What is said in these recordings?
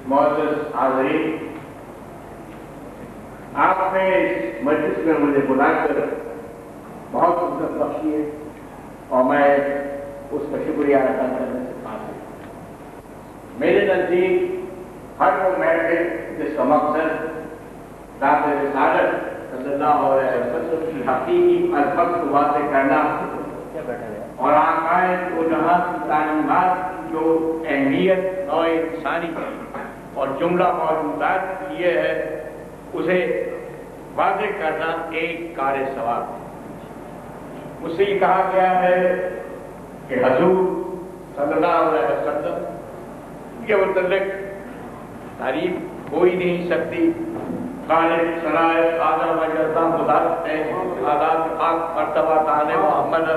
معزز حاضرین، آپ نے اس مجلس میں مجھے بلا کر بہت عزت بخشی ہے اور میں اس کا شکریہ ادا کرنے سے قاصر۔ میرے نزدیک ہر وہ محفل جس کا مقصد ذات رسالت صلی اللہ علیہ وسلم کی حقیقی الفاظ کو واضح کرنا اور آقائے دو جہاں کی تعلیمات کی جو اہمیت نوع انسانی اور جملہ موجودات کی لیے ہے اسے واضح کرنا ایک کار ثواب ہے۔ اس سے یہ کہا گیا ہے کہ حضور صلی اللہ علیہ وسلم کے متعلق تعریف ہو ہی نہیں سکتی۔ خالق سرائے آدم و جزام مدارت ہے آداب پاک مرتبہ تعالی محمد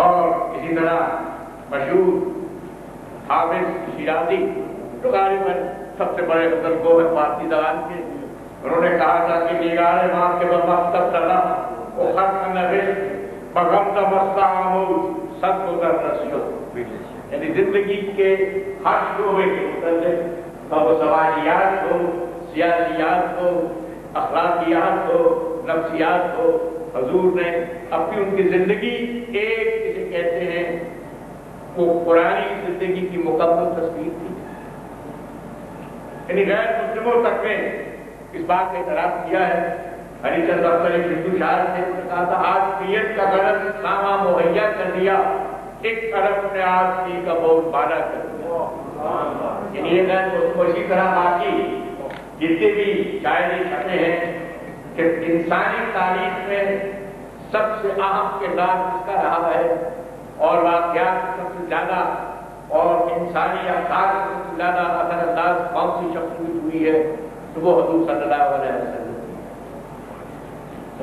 اور اسی طرح مشہور حافظ شیرازی جو غالباً سب سے بڑے غزل گو ہے فارسی زبان کے، انہوں نے کہا تھا کہ نگار ماں کے بمقصد چلا وہ خط نویش بغمزہ مستہ آمود سب گزر رسیو، یعنی زندگی کے ہر شعبے کے متعلق وہ سوالیات ہو، سیاسیات ہو، اخلاقیات ہو، نفسیات ہو، حضور نے اپنی ان کی زندگی ایک جسے کہتے ہیں وہ پرانی زندگی کی مکمل تصویر تھی۔ یعنی غیر مسلموں تک نے اس بات کا اعتراف کیا ہے۔ ہری چند افسر ایک ہندو شاعر نے کہا تھا آج پیت کا غلط سامان مہیا کر دیا، ایک ارب نے آج کی کا بہت بالا کر دیا۔ یعنی یہ غیر مسلم اسی طرح باقی جتنے بھی شاعری چھپے ہیں کہ انسانی تاریخ میں سب سے اہم کردار اس کا رہا ہے اور واقعات سب سے زیادہ اور انسانی افکار سب سے زیادہ اثر انداز کون سی شخصیت ہوئی ہے تو وہ حضور صلی اللہ علیہ وسلم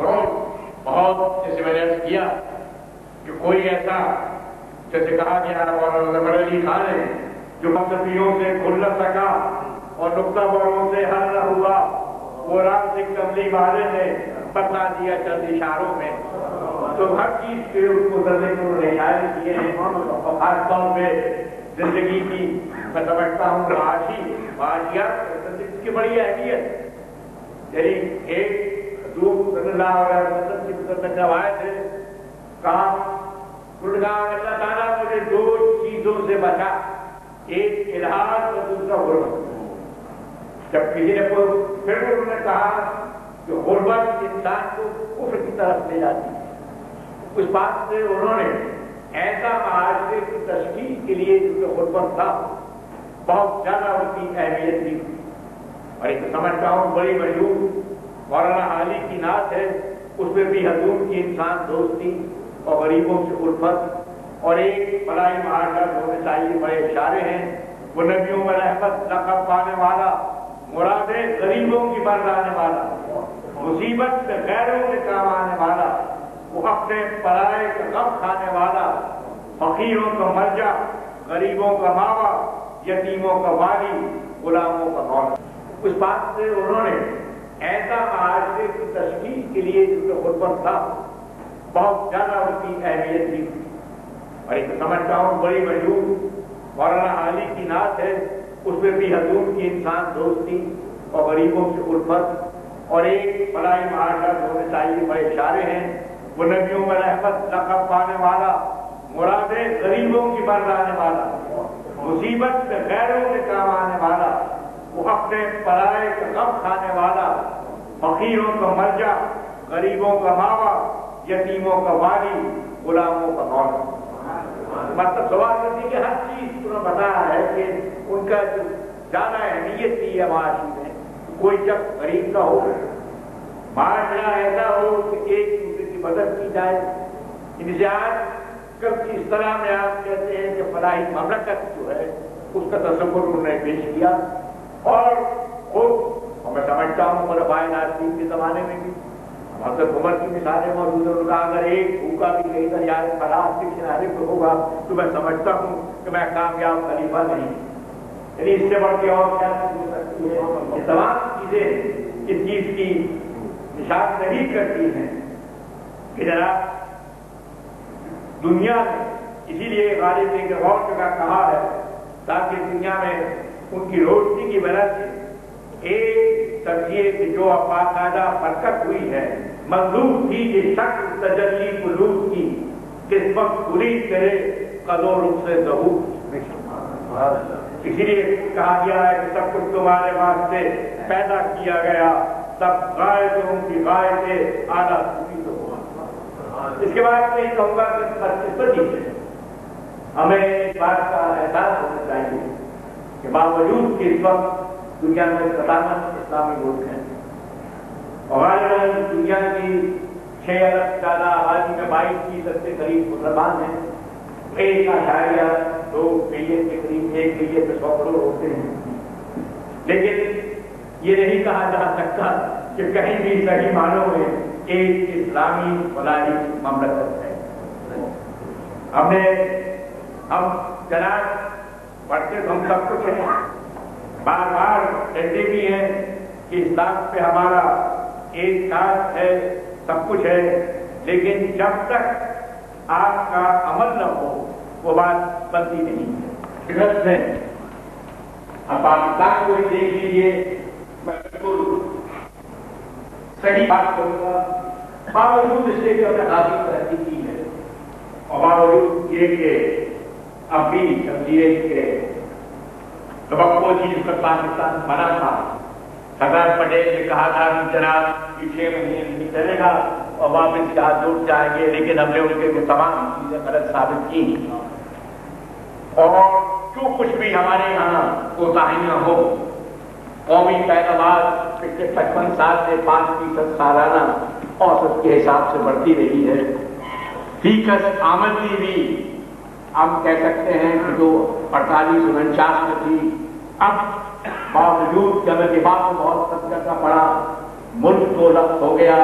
اور بہت جیسے میں نے عرض کیا کہ کوئی ایسا جیسے کہا گیا مولانا ظفر علی خان ہے جو مذہبیوں سے کھل نہ سکا اور نقطہ بوروں سے حل نہ ہوا، وہ رات ایک کملی والے نے بتا دیا چند اشاروں میں۔ تو ہر چیز کے اس کو ذرے کو اشارے کیے ہیں اور خاص طور پہ زندگی کی میں سمجھتا ہوں معاشیات کی بڑی اہمیت، یعنی ایک حضور صلی اللہ علیہ وسلم کی متعلق روایت ہے، کہا اللہ تعالیٰ مجھے دو چیزوں سے بچا، ایک الحاد اور دوسرا غربت۔ جب کسی نے پھر انہوں نے کہا کہ غربت انسان کو کفر کی طرف لے جاتی ہے، اس بات سے انہوں نے ایسا معاشرے کی تشکیل کے لیے جو غربت تھا بہت زیادہ اس کی اہمیت دی اور ایک سمجھتا ہوں بڑی مشہور مولانا علی کی نعت ہے، اس میں بھی حضور کی انسان دوستی اور غریبوں سے الفت اور ایک فلاحی معاشرت ہونے چاہیے بڑے اشارے ہیں۔ وہ نبیوں میں رحمت لقب پانے والا، مرادیں غریبوں کی بردانے والا، مصیبت سے غیروں کے کام آنے والا، وہ اپنے پرائے کا غم کھانے والا، فقیروں کا مرجع، غریبوں کا ماوا، یتیموں کا والی، غلاموں کا مولا۔ اس بات سے انہوں نے ایسا معاشرے کی تشکیل کے لیے جو غربت تھا بہت زیادہ اس کی اہمیت دی اور ایک سمجھتا ہوں بڑی مشہور مولانا علی کی نعت ہے، اس میں بھی حضور کی انسان دوستی اور غریبوں سے الفت اور ایک فلاحی معاشرت ہونے چاہیے بڑے اشارے ہیں۔ وہ نبیوں میں رحمت لقب پانے والا، مرادیں غریبوں کی بردانے والا، مصیبت سے غیروں کے کام آنے والا، وہ اپنے پرائے کا غم کھانے والا، فقیروں کا مرجع، غریبوں کا ماوا، یتیموں کا والی، غلاموں کا مولا۔ مطلب سوال کرتی کہ ہر چیز انہوں نے بتایا ہے کہ ان کا جو زیادہ اہمیت کی ہے معاشرے میں، کوئی شخص غریب نہ ہو، معاشرہ ایسا ہو کہ ایک دوسرے کی مدد کی جائے۔ ان آج کل کی اس طرح میں آپ کہتے ہیں کہ فلاحی مملکت جو ہے اس کا تصور انہوں نے پیش کیا اور خود میں سمجھتا ہوں خلفائے راشدین کے زمانے میں بھی حضرت عمر کی مثالیں موجود ہیں۔ کہا اگر ایک بھوکا بھی کہیں نہ جائے فلاح کے کنارے پہ ہوگا تو میں سمجھتا ہوں کہ میں کامیاب خلیفہ نہیں، یعنی اس سے بڑھ کے اور کیا ہو سکتی ہے۔ یہ تمام چیزیں اس چیز کی نشان نہیں کرتی ہیں کہ جناب دنیا میں، اسی لیے غالب نے ایک اور جگہ کہا ہے تاکہ دنیا میں ان کی روشنی کی وجہ سے ایک تجزیے کی جو باقاعدہ برکت ہوئی ہے، مظلوم تھی کہ شک تجلی قلوب کی قسمت پوری کرے قدو رخ سے ظہور۔ اسی لیے کہا گیا ہے کہ سب کچھ تمہارے واسطے پیدا کیا گیا، سب غائبوں کی غائب سے اعلیٰ خوبی تو ہوا۔ اس کے بعد میں یہ کہوں گا کہ بدقسمتی سے ہمیں اس بات کا احساس ہونا چاہیے کہ باوجود کہ اس وقت دنیا میں سلامت اسلامی ملک ہیں اور غالباً دنیا کی 6 ارب زیادہ آبادی میں 22% کے قریب مسلمان ہیں، 1.2 بلین کے قریب 1 بلین میں 100 کروڑ ہوتے ہیں، لیکن یہ نہیں کہا جا سکتا کہ کہیں بھی صحیح معنوں میں ایک اسلامی فلاحی مملکت ہے۔ ہم جناب پڑھتے تو ہم سب کچھ ہیں، بار بار کہتے بھی ہیں کہ اسلام پہ ہمارا ایک ساتھ ہے، سب کچھ ہے، لیکن جب تک آپ کا عمل نہ ہو وہ بات بنتی نہیں ہے۔ اب پاکستان کو ہی دیکھ لیجیے، میں بالکل صحیح بات کروں گا، باوجود اس کے اپنے کافی ترقی کی ہے اور باوجود یہ کہ اب بھی جمہوریت کے توقع چیز پر پاکستان بنا تھا۔ سردار پٹیل نے کہا تھا کہ جناب 6 مہینے نہیں چلے گا اور واپس یہاں جڑ جائیں گے، لیکن ہم نے ان کے تمام چیزیں غلط ثابت کی اور جو کچھ بھی ہمارے یہاں کوتاہیاں ہو، قومی پیداوار پچھلے 55 سال سے 5% سالانہ اوسط کے حساب سے بڑھتی رہی ہے۔ فیکس آمدنی بھی ہم کہہ سکتے ہیں کہ جو 48-49 میں تھی، اب باوجود جب دفاع کو بہت خرچ کرنا پڑا، ملک کو ضبط ہو گیا،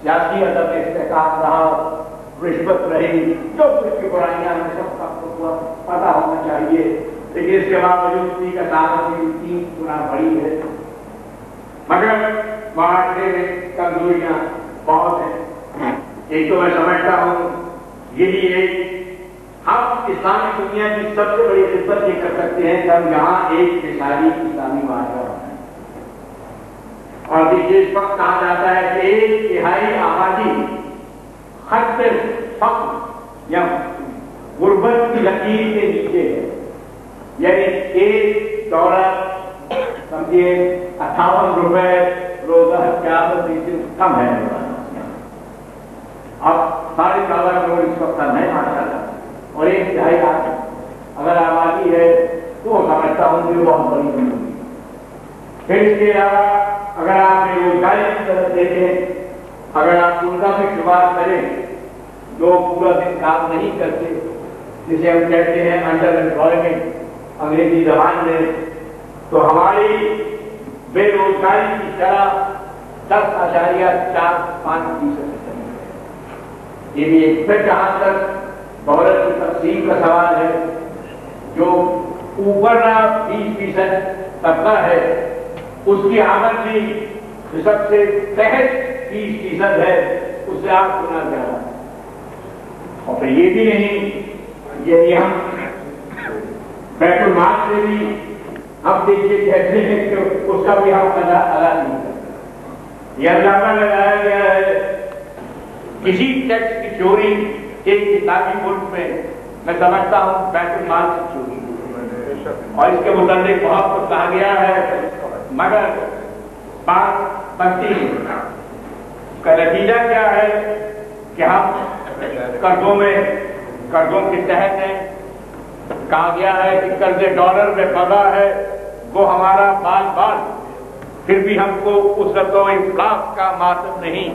سیاسی عدم استحکام رہا، رشوت رہی، جو کچھ کی برائیاں ہیں سب کو پتہ ہونا چاہیے، لیکن اس کے باوجود کی آمدنی 3 گنا بڑی ہے، مگر معاشرے میں کمزوریاں بہت ہیں۔ ایک تو میں سمجھتا ہوں یہی ایک ہم اسلامی دنیا کی سب سے بڑی خدمت یہ کر سکتے ہیں کہ ہم یہاں ایک مثالی اسلامی معاشرہ ہیں، اور دیکھیے اس وقت کہا جاتا ہے کہ 1/3 آبادی خط فقر یا غربت کی لکیر کے نیچے ہے، یعنی $1 سمجھیے 58 روپے روزہ قیامت سے کم ہے۔ اب 14.25 کروڑ اس وقت ہے ماشاءاللہ، اور 1/3 اگر آبادی ہے تو سمجھتا ہوں کہ بہت بڑی کمزوری ہے۔ پھر اس کے علاوہ اگر آپ بے روزگاری کی طرف دیکھیں، اگر آپ اردو میں شمار کریں جو پورا دن کام نہیں کرتے، جسے ہم کہتے ہیں انڈر امپلائمنٹ انگریزی زبان میں، تو ہماری بے روزگاری کی شرح 10.45% ہے۔ یہ بھی ایک پھر جہاں تک دولت کی تقسیم کا سوال ہے، جو اوپر 20% طبقہ ہے اس کی آمدنی جو سب سے تحت 30% ہے اس سے 8 گنا زیادہ، اور پھر یہ بھی نہیں، یہ ہم بیت المال سے بھی ہم دیکھیے کہتے ہیں کہ اس کا بھی ہم ادا نہیں کرتے۔ یہ اندازہ لگایا گیا ہے کسی ٹیکس کی چوری ایک اسلامی ملک میں سمجھتا ہوں بیت المال سے چوری، اور اس کے متعلق بہت کچھ کہا گیا ہے، مگر بات بنتی ہے۔ کا نتیجہ کیا ہے کہ ہم قرضوں کے تحت ہیں۔ کہا گیا ہے کہ قرض ڈالر میں پڑا ہے وہ ہمارا بال بال، پھر بھی ہم کو اسرت و افلاس کا ماتم نہیں۔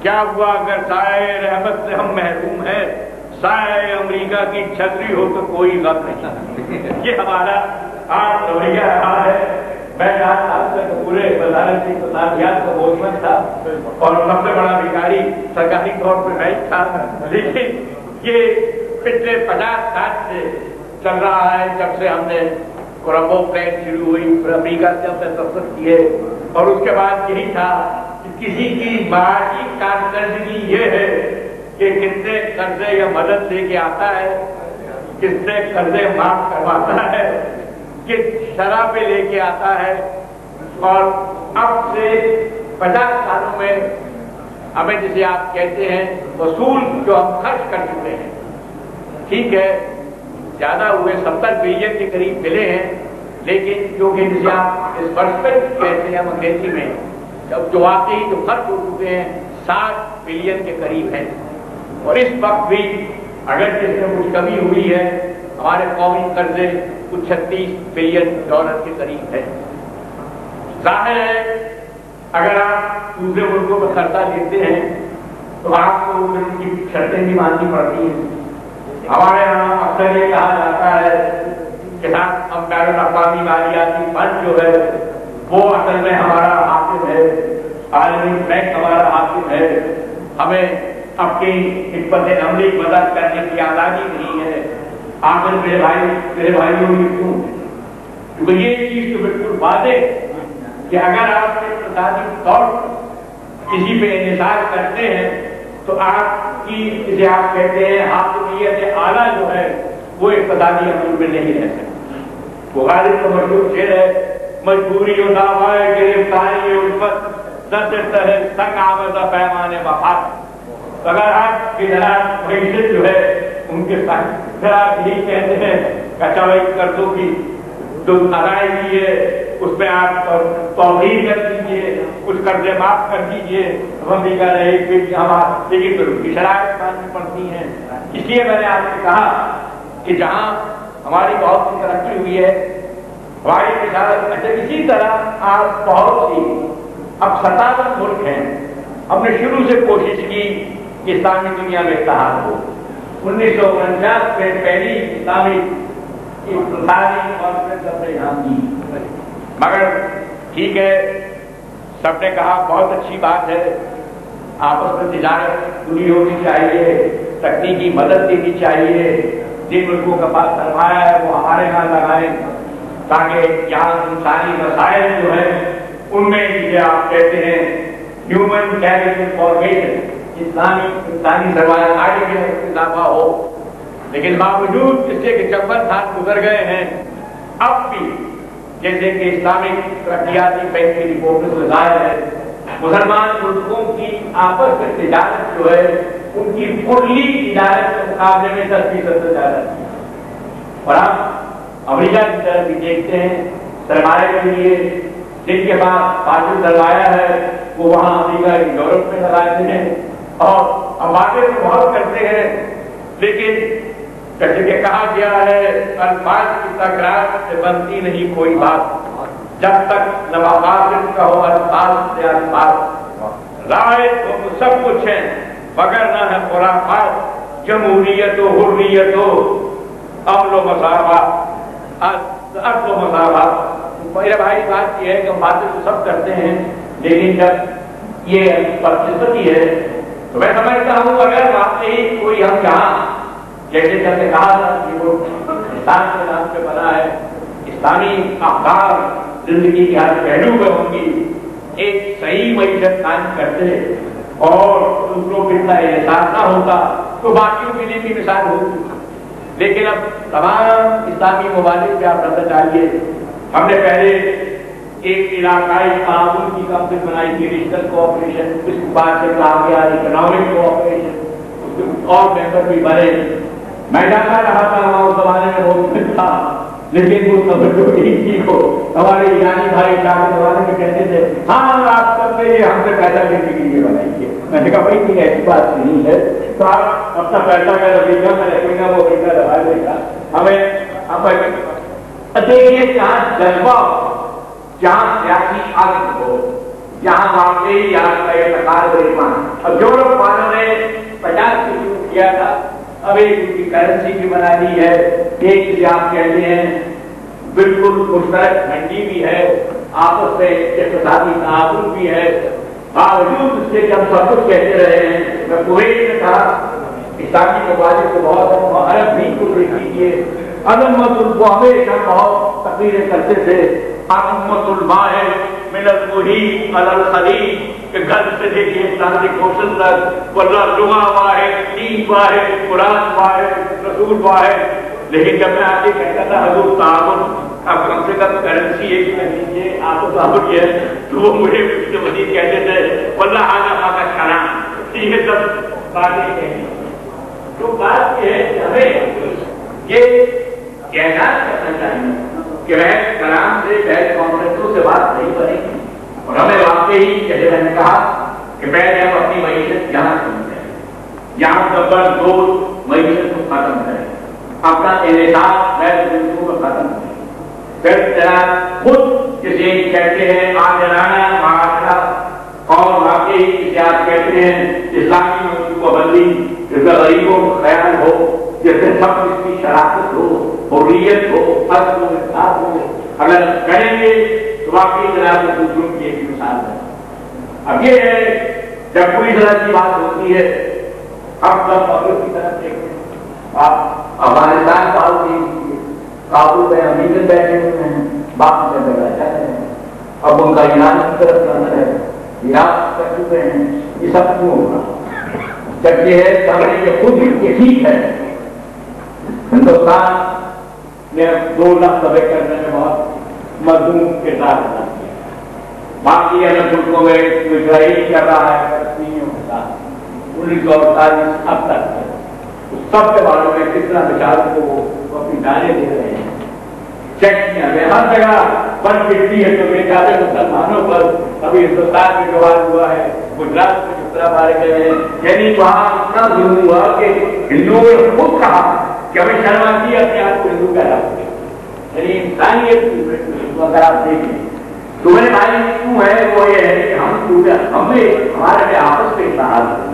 کیا ہوا اگر سائے رحمت سے ہم محروم ہیں، سائے امریکہ کی چھتری ہو تو کوئی غم نہیں۔ یہ ہمارا آج رویہ رہا ہے۔ میں پورے وزارت کی اقتصادیات کا موجود تھا اور سب سے بڑا بھکاری سرکاری طور پہ میں تھا، لیکن یہ پچھلے 50 سال سے چل رہا ہے، جب سے ہم نے کولمبو پلان شروع ہوئی، پھر امریکہ سے ہم نے سفر کیے، اور اس کے بعد یہی تھا کہ کسی کی معاشی کارکردگی یہ ہے کہ کتنے قرضے یا مدد لے کے آتا ہے، کس سے قرضے معاف کرواتا ہے، کس شرح پہ لے کے آتا ہے، اور اب سے 50 سالوں میں ہمیں جسے آپ کہتے ہیں وصول جو ہم خرچ کر چکے ہیں، ٹھیک ہے زیادہ ہوئے 70 بلین کے قریب ملے ہیں، لیکن جو کہ جسے آپ اس پرسپیکٹ کہتے ہیں انگریزی میں، جو واقعی جو خرچ ہو چکے ہیں 60 بلین کے قریب ہیں، اور اس وقت بھی اگر جس میں کچھ کمی ہوئی ہے ہمارے قومی قرضے کچھ 36 بلین ڈالر کے قریب ہے۔ ظاہر ہے اگر آپ دوسرے ملکوں میں قرضہ لیتے ہیں تو آپ کو ان کی شرطیں بھی ماننی پڑتی ہیں۔ ہمارے یہاں اکثر یہ کہا جاتا ہے کہ ہم بین الاقوامی مالیاتی فنڈ جو ہے وہ اصل میں ہمارا حاکم ہے، عالمی بینک ہمارا حاکم ہے، ہمیں اپنی حکمت عملی مدد کرنے کی آزادی نہیں ہے۔ آخر میرے بھائیوں یہ کیوں؟ کیونکہ یہ چیز تو بالکل واضح کہ اگر آپ اقتصادی طور پر کسی پہ انحصار کرتے ہیں تو آپ کی جسے آپ کہتے ہیں حاکمیت اعلیٰ جو ہے وہ اقتصادی امور میں نہیں رہ سکتی۔ وہ غالب کا مشہور شعر ہے، مجبوری و دعوائے گرفتاری الفت دست سنگ آمدہ پیمانے وفات۔ اگر آپ کی ذرا معیشت جو ہے ان کے ساتھ پھر آپ یہی کہتے ہیں کچاوئی قرضوں کی جو ادائیگی ہے اس میں آپ توحید کر دیجیے، کچھ قرضے معاف کر دیجیے، ہم بھی کہہ رہے ہیں کہ ہم لیکن پھر ان کی شرائط ماننی پڑتی ہیں۔ اس لیے میں نے آپ سے کہا کہ جہاں ہماری بہت سی ترقی ہوئی ہے ہماری تجارت، اسی طرح آپ بہت سی اب 57 ملک ہیں، ہم نے شروع سے کوشش کی کہ اسلامی دنیا میں اتحاد ہو۔ 1949 میں پہلی اسلامی اقتصادی کانفرنس ہم نے یہاں کی، مگر ٹھیک ہے سب نے کہا بہت اچھی بات ہے، آپس میں تجارت پوری ہونی چاہیے، تکنیکی مدد دینی چاہیے، جن ملکوں کے پاس سرمایہ ہے وہ ہمارے یہاں لگائیں تاکہ یہاں انسانی مسائل جو ہیں ان میں جسے آپ کہتے ہیں ہیومن کیپٹل فارمیشن، انسانی سرمایہ کاری میں اضافہ ہو۔ لیکن باوجود اس کے کہ 56 سال گزر گئے ہیں اب بھی جیسے کہ اسلامک ترقیاتی بینک کی رپورٹ سے ظاہر ہے مسلمان ملکوں کی آپس میں تجارت جو ہے ان کی کلی تجارت کے مقابلے میں 10% زیادہ ہے، اور آپ امریکہ کی طرف بھی دیکھتے ہیں سرمایہ کے لیے جن کے پاس فاضل سرمایہ ہے وہ وہاں امریکہ یورپ میں لگاتے ہیں اور ہم باتیں تو بہت کرتے ہیں، لیکن جیسے کہ کہا گیا ہے الفاظ کی تکرار سے بنتی نہیں کوئی بات، جب تک نوافاظ کا ہو الفاظ سے الفاظ، رائے تو سب کچھ ہے مگر نہ ہے خرافات، جمہوریت و حریت و امن و مساوات، عدل و مساوات۔ میرے بھائی بات یہ ہے کہ ہم باتیں تو سب کرتے ہیں لیکن جب یہ بدقسمتی ہے تو میں سمجھتا ہوں اگر واقعی کوئی ہم یہاں جیسے جب نے کہا تھا کہ وہ اسلام کے نام پہ بنا ہے، اسلامی افکار زندگی کے ہر پہلو میں ہوں گی، ایک صحیح معیشت قائم کرتے اور دوسروں کو اتنا احساس نہ ہوتا تو باقیوں کے لیے بھی مثال ہوتی۔ لیکن اب تمام اسلامی ممالک پہ آپ نظر ڈالیے، ہم نے پہلے ایک علاقائی تعاون کی کمپنی بنائی تھی ریجنل کوآپریشن، اس کے بعد سے کہا گیا اکنامک کوآپریشن، اس کے اور ممبر بھی بنے۔ میں جانتا رہا تھا وہاں اس زمانے میں بہت تھا لیکن وہ توجہ نہیں کی کو ہمارے ایرانی بھائی شاہ کے زمانے میں کہتے تھے ہاں آپ سب میں یہ ہم سے پیسہ لینے کے لیے بنائیے۔ میں نے کہا بھائی کوئی ایسی بات نہیں ہے تو آپ اپنا پیسہ کا رویہ میں رکھے گا وہ پیسہ لگا دے گا ہمیں دیکھیے جہاں جذبہ جہاں سیاسی عزم ہو جہاں واقعی آپ کا اعتقاد و ایمان۔ اب جو لوگ والوں نے 50 سے شروع کیا تھا اب ایک ان کی کرنسی بھی بنا لی ہے، ایک چیز آپ کہتے ہیں بالکل مشترک منڈی بھی ہے، آپس میں اقتصادی تعاون بھی ہے، باوجود اس کے کہ ہم سب کچھ کہتے رہے ہیں۔ میں کویت میں تھا اسلامی ممالک کو بہت عرب بھی کو دیکھیے عظمت کو ہمیشہ بہت تقریریں کرتے تھے، عظمت الماء من المحیط علی الخلیج کہ گھر سے دیکھیے اٹلانٹک اوشن تک واللہ لغہ واحد، دین واحد، قرآن واحد، رسول واحد، لیکن جب میں آپ یہ کہتا تھا حضور تعاون اب کم سے کم کرنسی ایک کر لیجیے آپ کو تعاون یہ ہے تو وہ مجھے اس کے مزید کہتے تھے واللہ آگا پاکا شرام یہ سب باتیں کہیں تو بات یہ ہے کہ ہمیں یہ کہنا کرنا چاہیے کہ بحث کلام سے بحث کانفرنسوں سے بات نہیں بنے گی اور ہمیں واقعی جیسے میں نے کہا کہ پہلے ہم اپنی معیشت یہاں سمجھتے ہیں یہاں زبر دور معیشت کو ختم کریں اپنا انحصار غیر زندگیوں کو ختم کریں پھر جناب خود جسے کہتے ہیں آجرانہ معاشرہ اور واقعی جسے آپ کہتے ہیں اسلامی پابندی جس میں غریبوں کو خیال ہو جس میں سب اس کی شراکت ہو حریت ہو حق ہو انصاف ہو اگر کریں گے تو واقعی جناب دوسروں کی ایک مثال ہے اب یہ ہے جب پوری طرح کی بات ہوتی ہے ہم سب مغرب کی طرف دیکھتے ہیں آپ افغانستان کابل میں امریکہ بیٹھے ہوئے ہیں باقی جگہ بیٹھے ہیں اب ان کا ایران کی طرف جانا ہے عراق کر چکے ہیں یہ سب کیوں ہوگا جب یہ ہے کہ خود یہ ٹھیک ہے ہندوستان نے 2 لاکھ دبے کرنے میں بہت مضمون کردار ادا کیا باقی الگ ملکوں میں اسرائیل کر رہا ہے 1948 اب تک سب کے بارے میں کس طرح بیچاروں کو اپنی دانے دے رہے ہیں چیک کیا میں ہر جگہ بن گرتی ہے تو بیچارے مسلمانوں پر ابھی ہندوستان میں جو حال ہوا ہے گجرات میں جس طرح مارے گئے ہیں یعنی وہاں اتنا ظلم ہوا کہ ہندوؤں نے خود کہا کہ ہمیں شرم آتی ہے اپنے آپ کو ہندو کہہ رہا یعنی انسانیت اگر آپ دیکھیں تو میرے بھائی کیوں ہے وہ یہ ہے کہ ہمیں ہمارے میں آپس میں اتحاد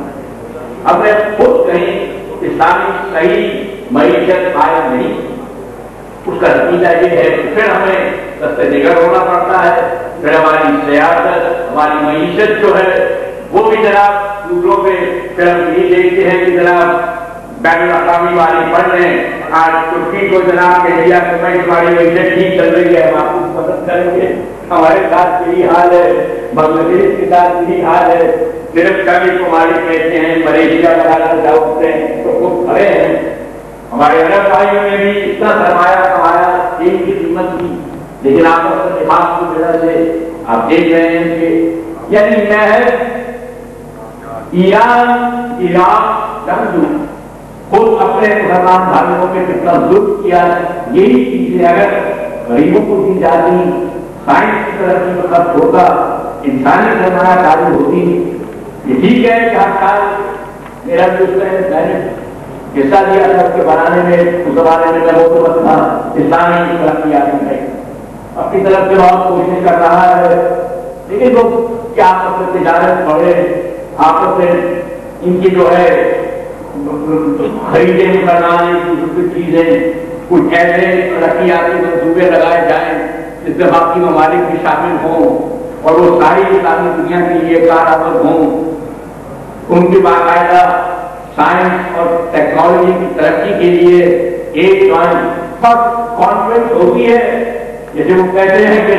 ہم نے خود کہیں اسلامی صحیح معیشت قائم نہیں اس کا نتیجہ یہ ہے کہ پھر ہمیں دست جگر ہونا پڑتا ہے پھر ہماری سیاست ہماری معیشت جو ہے وہ بھی جناب دوسروں پہ پھر ہم یہ دیکھتے ہیں کہ جناب بین الاقوامی والی پڑھ رہے ہیں آج ترکی کو جناب کے انڈیا میں ہماری معیشت ٹھیک چل رہی ہے ہم آپ کو مدد کریں گے ہمارے ساتھ یہی حال ہے بنگلہ دیش کے ساتھ یہی حال ہے صرف کبھی کماری کہتے ہیں ملیشیا وغیرہ جاتے ہیں تو خود کھڑے ہیں ہمارے عرب بھائیوں نے بھی اتنا سرمایہ کمایا تیل کی قیمت کی لیکن آپ اپنے دماغ کی وجہ سے آپ دیکھ رہے ہیں کہ یعنی میں ہے ایران عراق جنگ خود اپنے مسلمان بھائیوں پہ کتنا ظلم کیا یہی چیزیں اگر غریبوں کو دی جاتی سائنس کی ترقی میں خرچ ہوتا انسانی سرمایہ کاری ہوتی یہ ٹھیک ہے کہ ہر سال میرا جو میں نے حصہ لیا تھا اس کے بنانے میں اس زمانے میں وہ تو تھا اسلامی ترقی آتی ہے اپنی طرف سے بہت کوشش کر رہا ہے لیکن لوگ کیا آپس میں تجارت پڑے آپس میں ان کی جو ہے خریدے بنانے دوسری چیزیں کچھ ایسے ترقیاتی منصوبے لگائے جائیں جس سے باقی ممالک بھی شامل ہوں اور وہ ساری اسلامی دنیا کے لیے کارآمد ہوں ان کی باقاعدہ سائنس اور ٹیکنالوجی کی ترقی کے لیے ایک جوائنٹ کانفرنس ہوتی ہے جیسے وہ کہتے ہیں کہ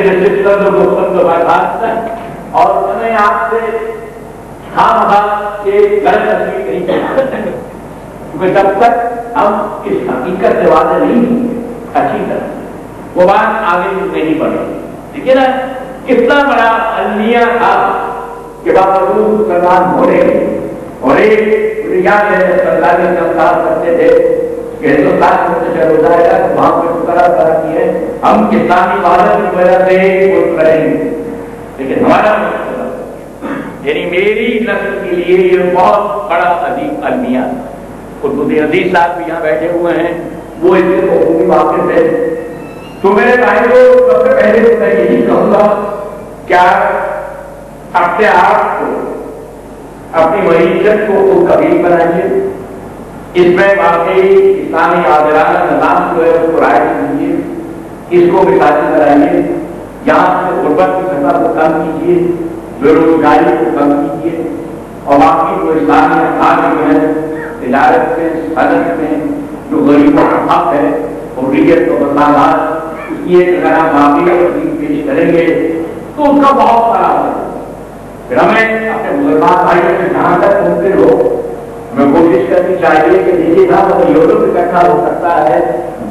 اور ہمیں آپ سے ایک غلط تصویر نہیں کیونکہ جب تک ہم اس حقیقت سے واضح نہیں ہوں گے اچھی طرح وہ بات آگے نہیں بڑھ رہی ٹھیک ہے نا کتنا بڑا المیہ تھا کہ باوجود مسلمان ہونے اور ایک یاد ہے سرکاری سمسار کرتے تھے کہ ہندوستان میں چل ہو جائے گا تو وہاں پہ طرح کی ہے ہم اسلامی بھارت کی وجہ سے ملک رہیں گے لیکن ہمارا یعنی میری نسل کے لیے یہ بہت بڑا عظیم المیہ قطب عزیز صاحب بھی یہاں بیٹھے ہوئے ہیں وہ اس سے بخوبی واقف ہے تو میرے بھائی کو سب سے پہلے تو میں یہی کہوں گا کیا اپنے آپ کو اپنی معیشت کو خود قبیل بنائیے اس میں واقعی اسلامی عادلانہ نظام جو ہے اس کو رائج کیجیے اس کو مثالی بنائیے یہاں سے غربت کی سطح کو کم کیجیے بے روزگاری کو کم کیجیے اور باقی جو اسلامی افراد جو ہے تجارت میں صنعت میں جو غریبوں کا حق ہے حریت و مساوات اس کی ایک اگر آپ واقعی پیش کریں گے تو اس کا بہت بڑا ہے پھر ہمیں اپنے مسلمان بھائیوں سے جہاں تک ممکن ہو ہمیں کوشش کرنی چاہیے کہ دیکھیے نہ وہ یورپ اکٹھا ہو سکتا ہے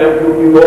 WTO